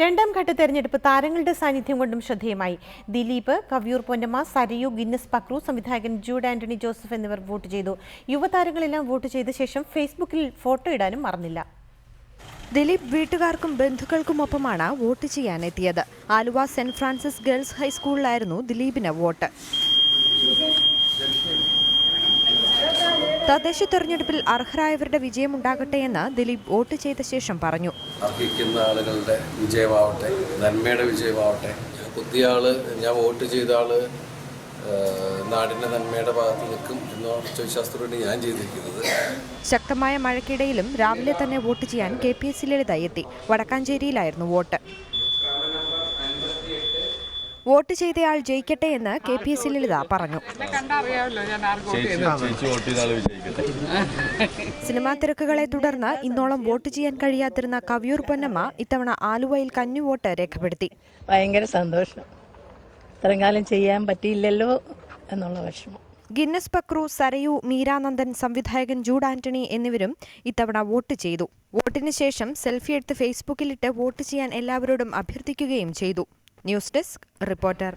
രണ്ടാം ഘട്ട തെരഞ്ഞെടുപ്പ് താരങ്ങളുടെ സാന്നിധ്യം കൊണ്ടും ശ്രദ്ധേയമായി. ദിലീപ്, കവ്യൂർ പൊന്നമ്മ, സരയു, ഗിന്നസ് പക്രു, സംവിധായകൻ ജൂഡ് ആന്റണി ജോസഫ് എന്നിവർ വോട്ട് ചെയ്തു. യുവതാരങ്ങളെല്ലാം വോട്ട് ചെയ്ത ശേഷം ഫേസ്ബുക്കിൽ ഫോട്ടോ ഇടാനും മറന്നില്ല. ദിലീപ് വീട്ടുകാർക്കും ബന്ധുക്കൾക്കുമൊപ്പമാണ് വോട്ട് ചെയ്യാനെത്തിയത്. ആലുവ സെന്റ് ഫ്രാൻസിസ് ഗേൾസ് ഹൈസ്കൂളിലായിരുന്നു ദിലീപിന് വോട്ട്. തദ്ദേശ തെരഞ്ഞെടുപ്പിൽ അർഹരായവരുടെ വിജയമുണ്ടാകട്ടെ എന്ന് ദിലീപ് വോട്ട് ചെയ്ത ശേഷം പറഞ്ഞു. അർഹിക്കുന്ന ആളുകളുടെ വിജയമാവട്ടെ, നന്മയുടെ വിജയമാവട്ടെ. പുതിയ ആള്, ഞാൻ വോട്ട് ചെയ്ത ആള് നാടിന്റെ നന്മയുടെ ഭാഗത്ത് നിൽക്കും എന്ന വിശ്വാസത്തോടെ ഞാൻ ചെയ്തിരിക്കുന്നത്. ശക്തമായ മഴയ്ക്കിടയിലും രാവിലെ തന്നെ വോട്ട് ചെയ്യാൻ KPSC ലളിത എത്തി. വടക്കാഞ്ചേരിയിലായിരുന്നു വോട്ട്. വോട്ട് ചെയ്തയാൾ ജയിക്കട്ടെ എന്ന് KPSC ലളിത പറഞ്ഞു. സിനിമാ തിരക്കുകളെ തുടർന്ന് ഇന്നോളം വോട്ട് ചെയ്യാൻ കഴിയാതിരുന്ന കവ്യൂർ പൊന്നമ്മ ഇത്തവണ ആലുവയിൽ കന്നി വോട്ട് രേഖപ്പെടുത്തി. ഭയങ്കര സന്തോഷം. ഇത്രയും കാലം ചെയ്യാൻ പറ്റിയില്ലല്ലോ എന്നുള്ള വിഷമം. ഗിന്നസ് പക്രു, സരയു, മീരാനന്ദൻ, സംവിധായകൻ ജൂഡ് ആന്റണി എന്നിവരും ഇത്തവണ വോട്ട് ചെയ്തു. വോട്ടിന് ശേഷം സെൽഫി എടുത്ത് ഫേസ്ബുക്കിലിട്ട് വോട്ട് ചെയ്യാൻ എല്ലാവരോടും അഭ്യർത്ഥിക്കുകയും ചെയ്തു. News desk reporter.